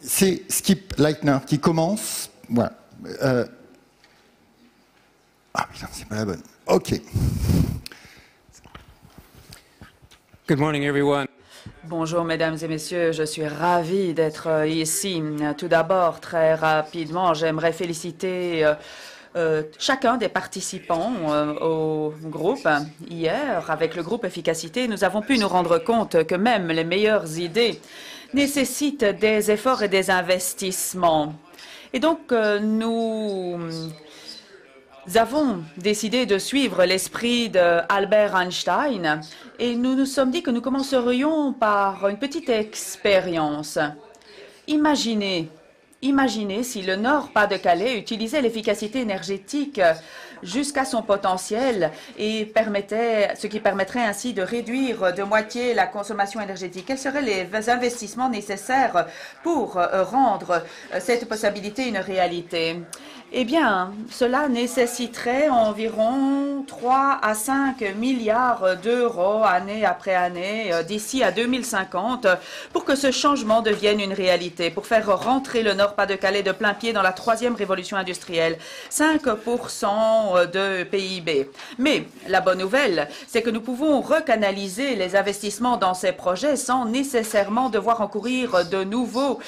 c'est Skip Leitner qui commence. Voilà. Ah putain, c'est pas la bonne. Ok. Good morning, everyone. Bonjour, mesdames et messieurs. Je suis ravie d'être ici. Tout d'abord, très rapidement, j'aimerais féliciter chacun des participants au groupe. Hier, avec le groupe Efficacité, nous avons pu nous rendre compte que même les meilleures idées nécessitent des efforts et des investissements. Et donc, nous avons décidé de suivre l'esprit d'Albert Einstein et nous nous sommes dit que nous commencerions par une petite expérience. Imaginez si le Nord-Pas-de-Calais utilisait l'efficacité énergétique jusqu'à son potentiel et ce qui permettrait ainsi de réduire de moitié la consommation énergétique. Quels seraient les investissements nécessaires pour rendre cette possibilité une réalité? Eh bien, cela nécessiterait environ 3 à 5 milliards d'euros année après année d'ici à 2050 pour que ce changement devienne une réalité, pour faire rentrer le Nord-Pas-de-Calais de plein pied dans la troisième révolution industrielle, 5% de PIB. Mais la bonne nouvelle, c'est que nous pouvons recanaliser les investissements dans ces projets sans nécessairement devoir encourir de nouveaux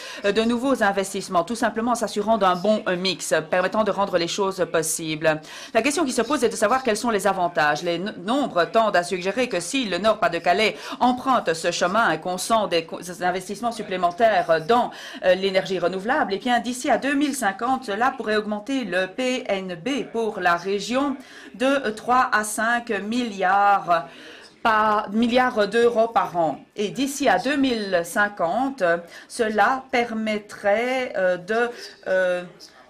investissements, tout simplement en s'assurant d'un bon mix, permettant de rendre les choses possibles. La question qui se pose est de savoir quels sont les avantages. Les nombres tendent à suggérer que si le Nord-Pas-de-Calais emprunte ce chemin et qu'on sent des investissements supplémentaires dans l'énergie renouvelable, et bien d'ici à 2050, cela pourrait augmenter le PNB pour la région de 3 à 5 milliards d'euros par an. Et d'ici à 2050, cela permettrait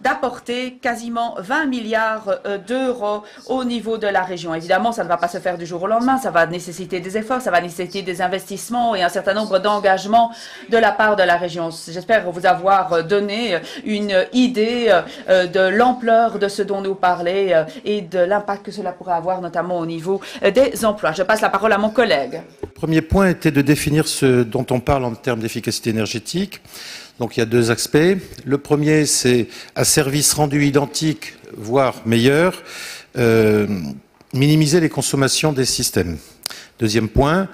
d'apporter quasiment 20 milliards d'euros au niveau de la région. Évidemment, ça ne va pas se faire du jour au lendemain, ça va nécessiter des efforts, ça va nécessiter des investissements et un certain nombre d'engagements de la part de la région. J'espère vous avoir donné une idée de l'ampleur de ce dont nous parlait et de l'impact que cela pourrait avoir, notamment au niveau des emplois. Je passe la parole à mon collègue. Le premier point était de définir ce dont on parle en termes d'efficacité énergétique. Donc il y a deux aspects. Le premier, c'est à service rendu identique, voire meilleur, minimiser les consommations des systèmes. Deuxième point,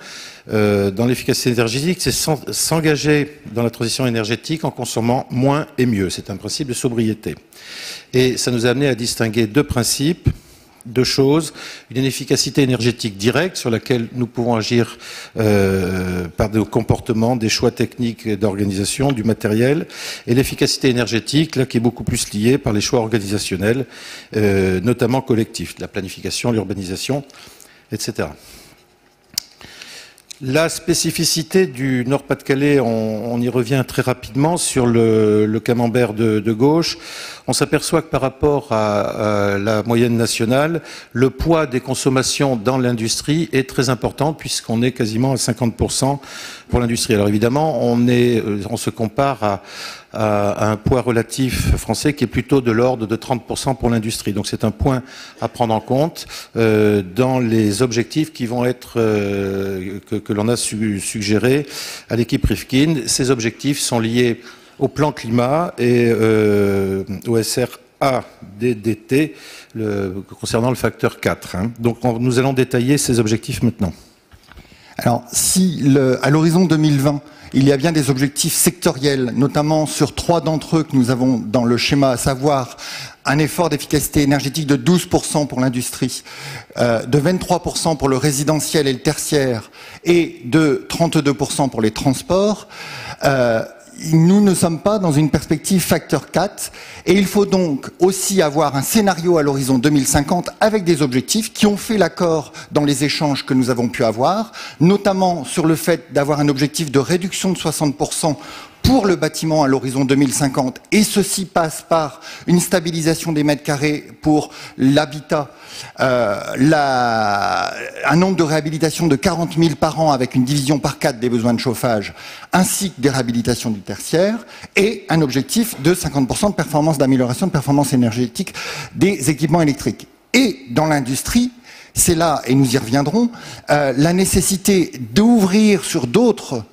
dans l'efficacité énergétique, c'est s'engager dans la transition énergétique en consommant moins et mieux. C'est un principe de sobriété. Et ça nous a amené à distinguer deux principes. Deux choses, une efficacité énergétique directe sur laquelle nous pouvons agir par des comportements, des choix techniques d'organisation, du matériel, et l'efficacité énergétique, là, qui est beaucoup plus liée par les choix organisationnels, notamment collectifs, la planification, l'urbanisation, etc. La spécificité du Nord-Pas-de-Calais, on y revient très rapidement sur le camembert de gauche. On s'aperçoit que par rapport à la moyenne nationale, le poids des consommations dans l'industrie est très important puisqu'on est quasiment à 50% pour l'industrie. Alors évidemment, on se compare à un poids relatif français qui est plutôt de l'ordre de 30% pour l'industrie. Donc c'est un point à prendre en compte dans les objectifs qui vont être que l'on a suggérés à l'équipe Rifkin. Ces objectifs sont liés au plan climat et au SRADDT concernant le facteur 4. Donc nous allons détailler ces objectifs maintenant. Alors, si à l'horizon 2020, il y a bien des objectifs sectoriels, notamment sur 3 d'entre eux que nous avons dans le schéma, à savoir un effort d'efficacité énergétique de 12% pour l'industrie, de 23% pour le résidentiel et le tertiaire, et de 32% pour les transports, nous ne sommes pas dans une perspective facteur 4 et il faut donc aussi avoir un scénario à l'horizon 2050 avec des objectifs qui ont fait l'accord dans les échanges que nous avons pu avoir, notamment sur le fait d'avoir un objectif de réduction de 60% pour le bâtiment à l'horizon 2050 et ceci passe par une stabilisation des mètres carrés pour l'habitat, un nombre de réhabilitations de 40 000 par an avec une division par 4 des besoins de chauffage ainsi que des réhabilitations du tertiaire et un objectif de 50% de performance d'amélioration de performance énergétique des équipements électriques. Et dans l'industrie, c'est là, et nous y reviendrons, la nécessité d'ouvrir sur d'autres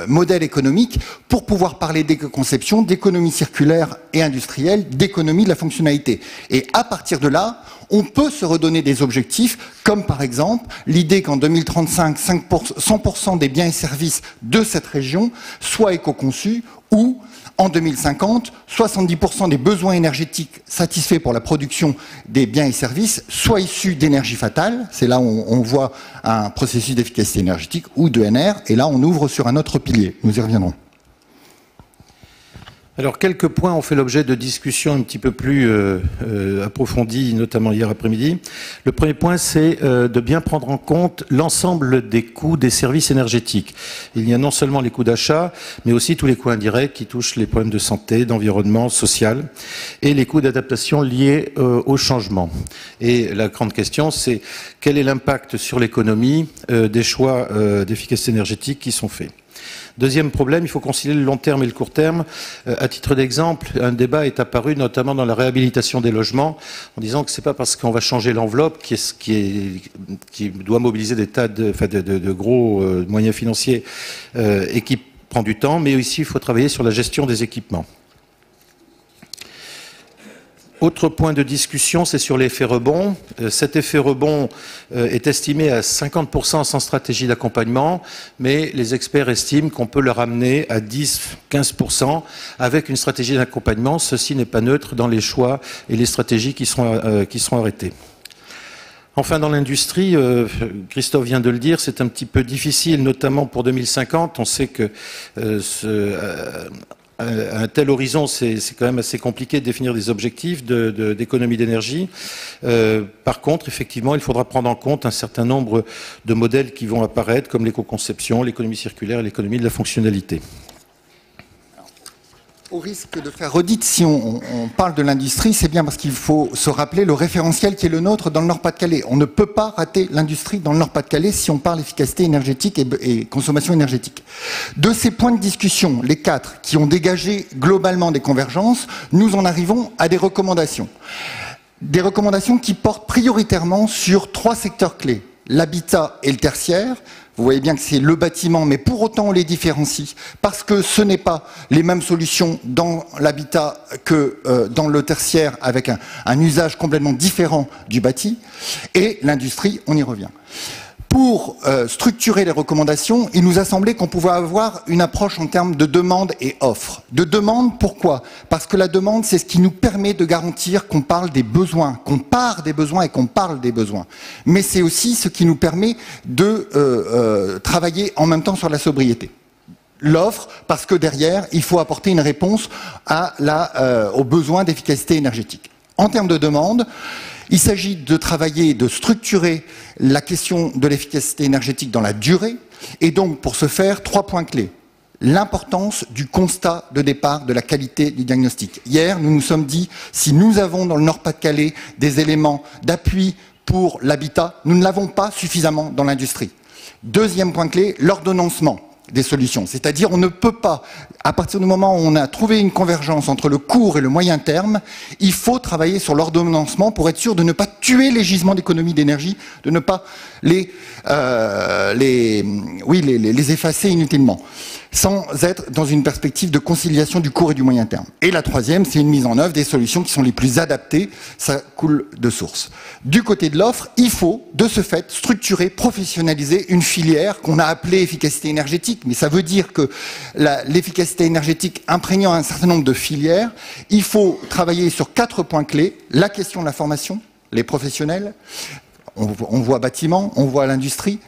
modèles économiques pour pouvoir parler d'éco-conception, d'économie circulaire et industrielle, d'économie de la fonctionnalité. Et à partir de là, on peut se redonner des objectifs, comme par exemple l'idée qu'en 2035, 100% des biens et services de cette région soient éco-conçus, ou en 2050, 70% des besoins énergétiques satisfaits pour la production des biens et services soient issus d'énergie fatale. C'est là où on voit un processus d'efficacité énergétique ou d'ENR, et là on ouvre sur un autre pilier. Nous y reviendrons. Alors, quelques points ont fait l'objet de discussions un petit peu plus approfondies, notamment hier après-midi. Le premier point, c'est de bien prendre en compte l'ensemble des coûts des services énergétiques. Il y a non seulement les coûts d'achat, mais aussi tous les coûts indirects qui touchent les problèmes de santé, d'environnement, social, et les coûts d'adaptation liés au changement. Et la grande question, c'est quel est l'impact sur l'économie des choix d'efficacité énergétique qui sont faits. Deuxième problème, il faut concilier le long terme et le court terme. À titre d'exemple, un débat est apparu notamment dans la réhabilitation des logements, en disant que c'est pas parce qu'on va changer l'enveloppe qui doit mobiliser des tas de gros moyens financiers et qui prend du temps, mais aussi il faut travailler sur la gestion des équipements. Autre point de discussion, c'est sur l'effet rebond. Cet effet rebond est estimé à 50% sans stratégie d'accompagnement, mais les experts estiment qu'on peut le ramener à 10-15% avec une stratégie d'accompagnement. Ceci n'est pas neutre dans les choix et les stratégies qui seront arrêtées. Enfin, dans l'industrie, Christophe vient de le dire, c'est un petit peu difficile, notamment pour 2050. On sait que à un tel horizon, c'est quand même assez compliqué de définir des objectifs d'économie d'énergie. Par contre, effectivement, il faudra prendre en compte un certain nombre de modèles qui vont apparaître, comme l'éco-conception, l'économie circulaire et l'économie de la fonctionnalité. Au risque de faire redite, si on parle de l'industrie, c'est bien parce qu'il faut se rappeler le référentiel qui est le nôtre dans le Nord-Pas-de-Calais. On ne peut pas rater l'industrie dans le Nord-Pas-de-Calais si on parle efficacité énergétique et consommation énergétique. De ces points de discussion, les 4 qui ont dégagé globalement des convergences, nous en arrivons à des recommandations. Des recommandations qui portent prioritairement sur 3 secteurs clés. L'habitat et le tertiaire. Vous voyez bien que c'est le bâtiment, mais pour autant on les différencie, parce que ce n'est pas les mêmes solutions dans l'habitat que dans le tertiaire, avec un usage complètement différent du bâti. Et l'industrie, on y revient. Pour structurer les recommandations, il nous a semblé qu'on pouvait avoir une approche en termes de demande et offre. De demande, pourquoi? Parce que la demande, c'est ce qui nous permet de garantir qu'on parle des besoins, qu'on part des besoins et qu'on parle des besoins. Mais c'est aussi ce qui nous permet de travailler en même temps sur la sobriété. L'offre, parce que derrière, il faut apporter une réponse aux besoins d'efficacité énergétique. En termes de demande, il s'agit de travailler, de structurer la question de l'efficacité énergétique dans la durée, et donc pour ce faire, 3 points clés. L'importance du constat de départ de la qualité du diagnostic. Hier, nous nous sommes dit, si nous avons dans le Nord-Pas-de-Calais des éléments d'appui pour l'habitat, nous ne l'avons pas suffisamment dans l'industrie. Deuxième point clé, l'ordonnancement des solutions. C'est-à-dire, on ne peut pas, à partir du moment où on a trouvé une convergence entre le court et le moyen terme, il faut travailler sur l'ordonnancement pour être sûr de ne pas tuer les gisements d'économie d'énergie, de ne pas les effacer inutilement, sans être dans une perspective de conciliation du court et du moyen terme. Et la troisième, c'est une mise en œuvre des solutions qui sont les plus adaptées, ça coule de source. Du côté de l'offre, il faut, de ce fait, structurer, professionnaliser une filière qu'on a appelée efficacité énergétique, mais ça veut dire que l'efficacité énergétique imprégnant un certain nombre de filières, il faut travailler sur 4 points clés: la question de la formation, les professionnels, on voit bâtiment, on voit l'industrie,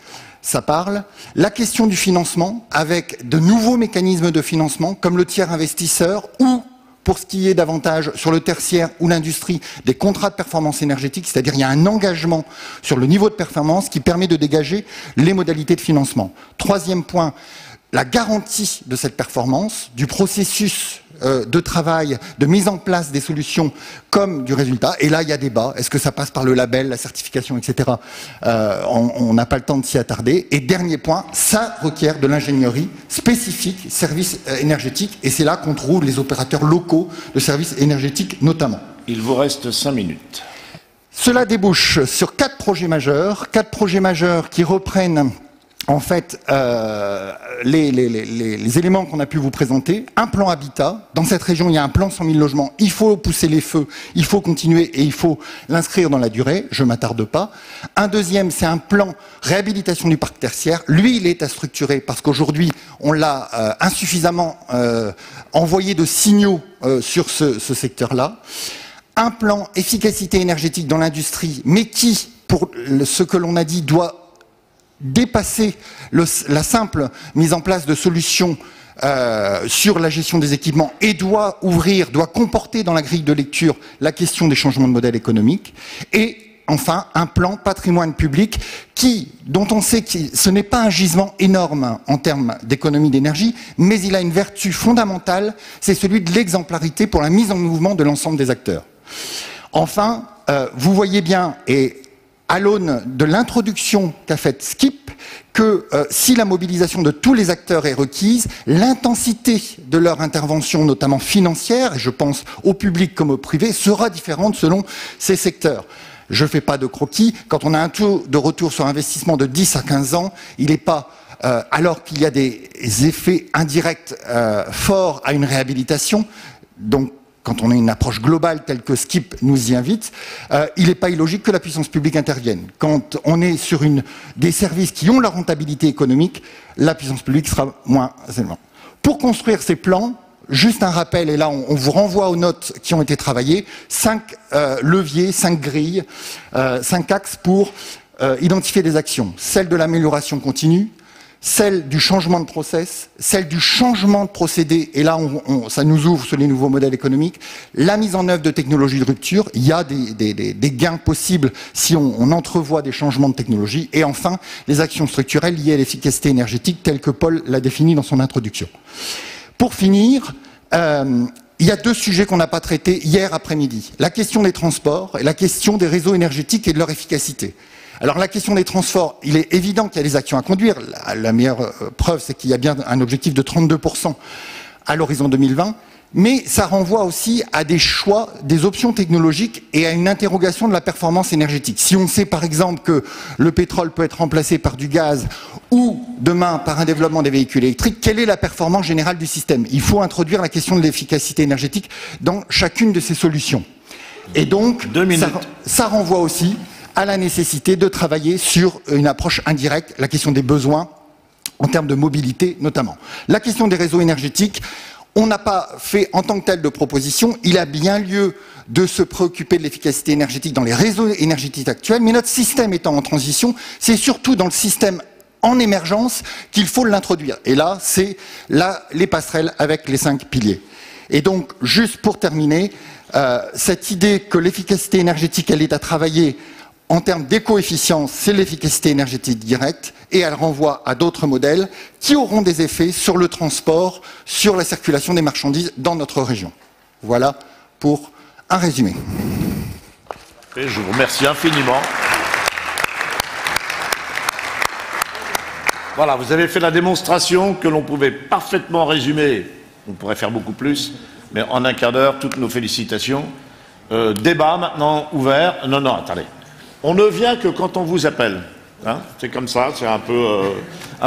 ça parle. La question du financement, avec de nouveaux mécanismes de financement, comme le tiers investisseur, ou, pour ce qui est davantage sur le tertiaire ou l'industrie, des contrats de performance énergétique, c'est-à-dire il y a un engagement sur le niveau de performance qui permet de dégager les modalités de financement. Troisième point, la garantie de cette performance, du processus de travail, de mise en place des solutions comme du résultat. Et là, il y a débat. Est-ce que ça passe par le label, la certification, etc. On n'a pas le temps de s'y attarder. Et dernier point, ça requiert de l'ingénierie spécifique, services énergétiques. Et c'est là qu'on trouve les opérateurs locaux de services énergétiques notamment. Il vous reste 5 minutes. Cela débouche sur 4 projets majeurs qui reprennent en fait les éléments qu'on a pu vous présenter. Un plan habitat. Dans cette région, il y a un plan 100 000 logements. Il faut pousser les feux, il faut continuer et il faut l'inscrire dans la durée. Je ne m'attarde pas. Un deuxième, c'est un plan réhabilitation du parc tertiaire. Lui, il est à structurer parce qu'aujourd'hui, on l'a insuffisamment envoyé de signaux sur ce secteur-là. Un plan efficacité énergétique dans l'industrie, mais qui, pour ce que l'on a dit, doit dépasser la simple mise en place de solutions sur la gestion des équipements et doit comporter dans la grille de lecture la question des changements de modèle économique. Et enfin, un plan patrimoine public dont on sait que ce n'est pas un gisement énorme en termes d'économie d'énergie, mais il a une vertu fondamentale, c'est celui de l'exemplarité pour la mise en mouvement de l'ensemble des acteurs. Enfin, vous voyez bien, et à l'aune de l'introduction qu'a faite Skip, que si la mobilisation de tous les acteurs est requise, l'intensité de leur intervention, notamment financière, et je pense au public comme au privé, sera différente selon ces secteurs. Je ne fais pas de croquis. Quand on a un taux de retour sur investissement de 10 à 15 ans, il n'est pas, alors qu'il y a des effets indirects forts à une réhabilitation, donc quand on a une approche globale telle que Skip nous y invite, il n'est pas illogique que la puissance publique intervienne. Quand on est sur des services qui ont la rentabilité économique, la puissance publique sera moins élément. Pour construire ces plans, juste un rappel, et là on vous renvoie aux notes qui ont été travaillées, 5 leviers, 5 grilles, 5 axes pour identifier des actions. Celle de l'amélioration continue, celle du changement de process, celle du changement de procédé, et là ça nous ouvre sur les nouveaux modèles économiques, la mise en œuvre de technologies de rupture, il y a des gains possibles si on entrevoit des changements de technologie, et enfin les actions structurelles liées à l'efficacité énergétique telles que Paul l'a défini dans son introduction. Pour finir, il y a 2 sujets qu'on n'a pas traités hier après-midi, la question des transports et la question des réseaux énergétiques et de leur efficacité. Alors la question des transports, il est évident qu'il y a des actions à conduire. La meilleure preuve, c'est qu'il y a bien un objectif de 32% à l'horizon 2020. Mais ça renvoie aussi à des choix, des options technologiques et à une interrogation de la performance énergétique. Si on sait par exemple que le pétrole peut être remplacé par du gaz ou demain par un développement des véhicules électriques, quelle est la performance générale du système? Il faut introduire la question de l'efficacité énergétique dans chacune de ces solutions. Et donc, ça renvoie aussi à la nécessité de travailler sur une approche indirecte, la question des besoins en termes de mobilité notamment. La question des réseaux énergétiques, on n'a pas fait en tant que tel de proposition, il a bien lieu de se préoccuper de l'efficacité énergétique dans les réseaux énergétiques actuels, mais notre système étant en transition, c'est surtout dans le système en émergence qu'il faut l'introduire. Et là, c'est les passerelles avec les 5 piliers. Et donc, juste pour terminer, cette idée que l'efficacité énergétique, elle est à travailler en termes d'éco-efficience, c'est l'efficacité énergétique directe et elle renvoie à d'autres modèles qui auront des effets sur le transport, sur la circulation des marchandises dans notre région. Voilà pour un résumé. Et je vous remercie infiniment. Voilà, vous avez fait la démonstration que l'on pouvait parfaitement résumer, on pourrait faire beaucoup plus, mais en un quart d'heure, toutes nos félicitations. Débat maintenant ouvert. Non, attendez. On ne vient que quand on vous appelle. Hein, c'est comme ça, c'est un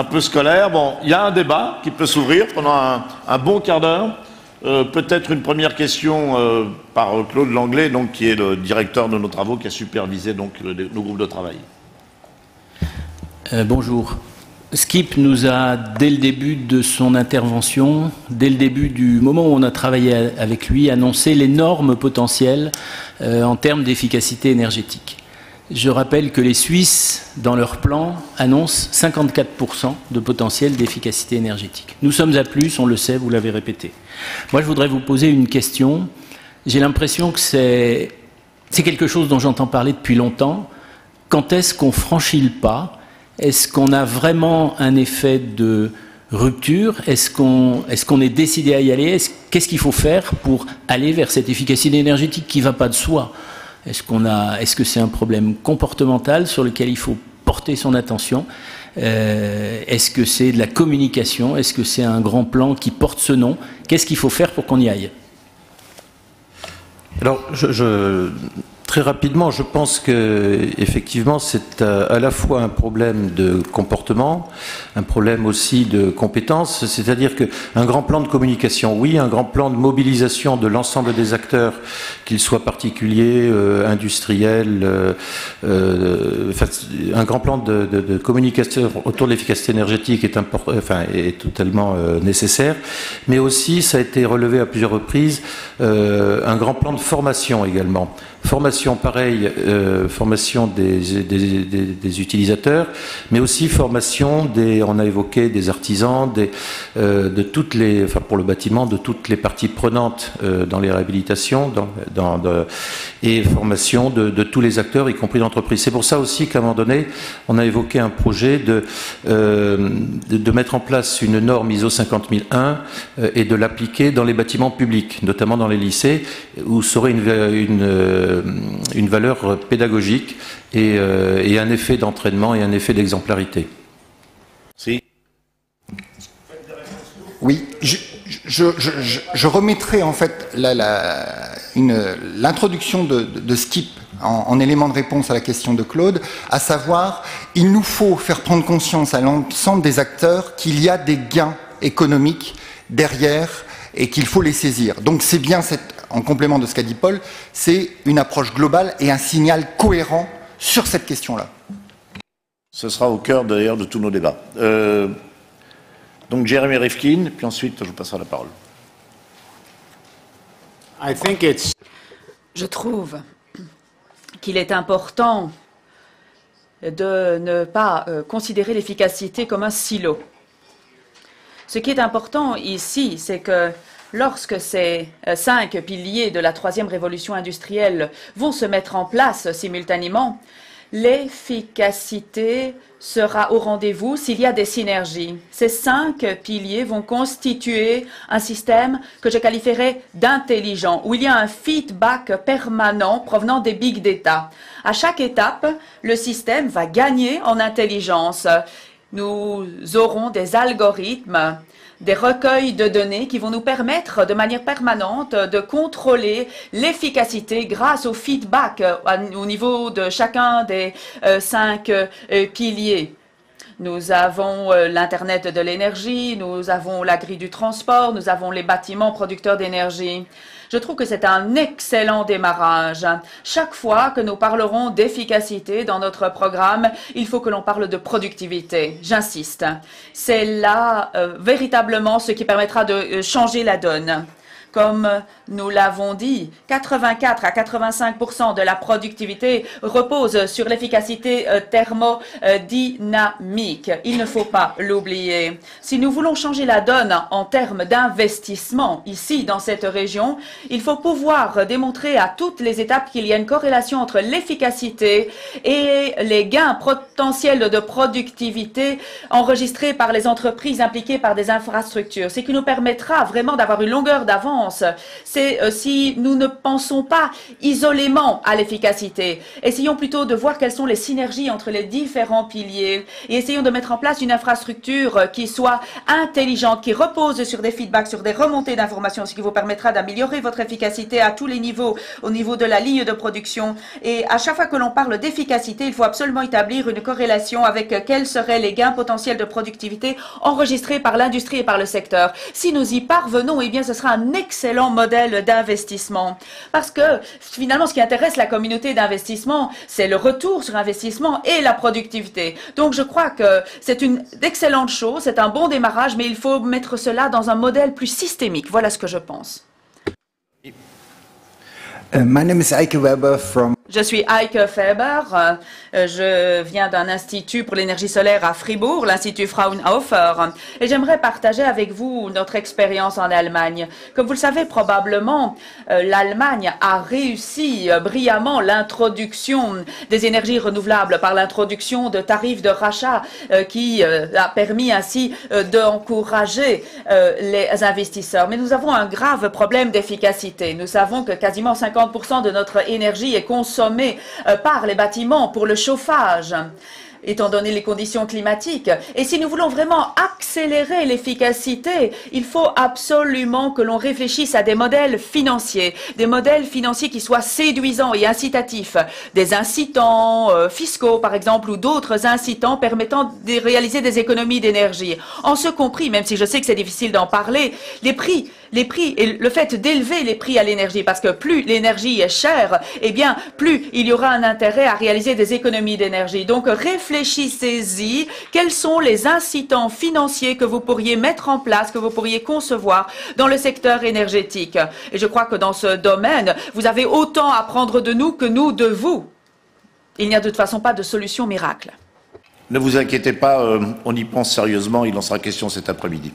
peu scolaire. Bon, il y a un débat qui peut s'ouvrir pendant un bon quart d'heure. Peut-être une première question par Claude Langlais, donc, qui est le directeur de nos travaux, qui a supervisé donc, nos groupes de travail. Bonjour. Skip nous a, dès le début de son intervention, dès le début du moment où on a travaillé avec lui, annoncé l'énorme potentiel en termes d'efficacité énergétique. Je rappelle que les Suisses, dans leur plan, annoncent 54% de potentiel d'efficacité énergétique. Nous sommes à plus, on le sait, vous l'avez répété. Moi, je voudrais vous poser une question. J'ai l'impression que c'est quelque chose dont j'entends parler depuis longtemps. Quand est-ce qu'on franchit le pas? Est-ce qu'on a vraiment un effet de rupture? Est-ce qu'on est décidé à y aller? Qu'est-ce qu'il faut faire pour aller vers cette efficacité énergétique qui ne va pas de soi? Est-ce que c'est un problème comportemental sur lequel il faut porter son attention? Est-ce que c'est de la communication? Est-ce que c'est un grand plan qui porte ce nom? Qu'est-ce qu'il faut faire pour qu'on y aille? Alors, Très rapidement, je pense que effectivement c'est à la fois un problème de comportement, un problème aussi de compétences, c'est-à-dire qu'un grand plan de communication, oui, un grand plan de mobilisation de l'ensemble des acteurs, qu'ils soient particuliers, industriels, un grand plan de communication autour de l'efficacité énergétique est totalement nécessaire, mais aussi, ça a été relevé à plusieurs reprises, un grand plan de formation également. Formation pareil, formation des utilisateurs, mais aussi formation on a évoqué des artisans, de toutes les, pour le bâtiment, de toutes les parties prenantes dans les réhabilitations, et formation de tous les acteurs, y compris l'entreprise. C'est pour ça aussi qu'à un moment donné, on a évoqué un projet de mettre en place une norme ISO 50001 et de l'appliquer dans les bâtiments publics, notamment dans les lycées, où ça aurait une valeur pédagogique et un effet d'entraînement et un effet d'exemplarité. Si. Oui, je remettrai en fait l'introduction de Skip en élément de réponse à la question de Claude, à savoir, il nous faut faire prendre conscience à l'ensemble des acteurs qu'il y a des gains économiques derrière et qu'il faut les saisir. Donc c'est bien, en complément de ce qu'a dit Paul, c'est une approche globale et un signal cohérent sur cette question-là. Ce sera au cœur d'ailleurs de tous nos débats. Donc Jérémy Rifkin, puis ensuite je vous passerai la parole. Je trouve qu'il est important de ne pas considérer l'efficacité comme un silo. Ce qui est important ici, c'est que lorsque ces 5 piliers de la 3e révolution industrielle vont se mettre en place simultanément, l'efficacité sera au rendez-vous s'il y a des synergies. Ces 5 piliers vont constituer un système que je qualifierais d'intelligent, où il y a un feedback permanent provenant des big data. À chaque étape, le système va gagner en intelligence. Nous aurons des algorithmes, des recueils de données qui vont nous permettre de manière permanente de contrôler l'efficacité grâce au feedback au niveau de chacun des 5 piliers. Nous avons l'Internet de l'énergie, nous avons la grille du transport, nous avons les bâtiments producteurs d'énergie. Je trouve que c'est un excellent démarrage. Chaque fois que nous parlerons d'efficacité dans notre programme, il faut que l'on parle de productivité. J'insiste. C'est là véritablement ce qui permettra de changer la donne. Comme nous l'avons dit, 84 à 85% de la productivité repose sur l'efficacité thermodynamique. Il ne faut pas l'oublier. Si nous voulons changer la donne en termes d'investissement ici dans cette région, il faut pouvoir démontrer à toutes les étapes qu'il y a une corrélation entre l'efficacité et les gains potentiels de productivité enregistrés par les entreprises impliquées par des infrastructures. Ce qui nous permettra vraiment d'avoir une longueur d'avance. C'est si nous ne pensons pas isolément à l'efficacité, essayons plutôt de voir quelles sont les synergies entre les différents piliers et essayons de mettre en place une infrastructure qui soit intelligente, qui repose sur des feedbacks, sur des remontées d'informations, ce qui vous permettra d'améliorer votre efficacité à tous les niveaux, au niveau de la ligne de production. Et à chaque fois que l'on parle d'efficacité, il faut absolument établir une corrélation avec quels seraient les gains potentiels de productivité enregistrés par l'industrie et par le secteur. Si nous y parvenons, eh bien ce sera un excellent modèle d'investissement. Parce que finalement, ce qui intéresse la communauté d'investissement, c'est le retour sur investissement et la productivité. Donc je crois que c'est une excellente chose, c'est un bon démarrage, mais il faut mettre cela dans un modèle plus systémique. Voilà ce que je pense. My name is Eike Weber from... Je suis Eike Weber, je viens d'un institut pour l'énergie solaire à Fribourg, l'Institut Fraunhofer, et j'aimerais partager avec vous notre expérience en Allemagne. Comme vous le savez probablement, l'Allemagne a réussi brillamment l'introduction des énergies renouvelables par l'introduction de tarifs de rachat qui a permis ainsi d'encourager les investisseurs. Mais nous avons un grave problème d'efficacité. Nous savons que quasiment 50% de notre énergie est consommée par les bâtiments pour le chauffage. étant donné les conditions climatiques. Et si nous voulons vraiment accélérer l'efficacité, il faut absolument que l'on réfléchisse à des modèles financiers qui soient séduisants et incitatifs, des incitants fiscaux par exemple, ou d'autres incitants permettant de réaliser des économies d'énergie. En ce compris, même si je sais que c'est difficile d'en parler, les prix et le fait d'élever les prix à l'énergie, parce que plus l'énergie est chère, eh bien, plus il y aura un intérêt à réaliser des économies d'énergie. Donc, réfléchissez-y. Quels sont les incitants financiers que vous pourriez mettre en place, que vous pourriez concevoir dans le secteur énergétique? Et je crois que dans ce domaine, vous avez autant à apprendre de nous que nous de vous. Il n'y a de toute façon pas de solution miracle. Ne vous inquiétez pas, on y pense sérieusement, il en sera question cet après-midi.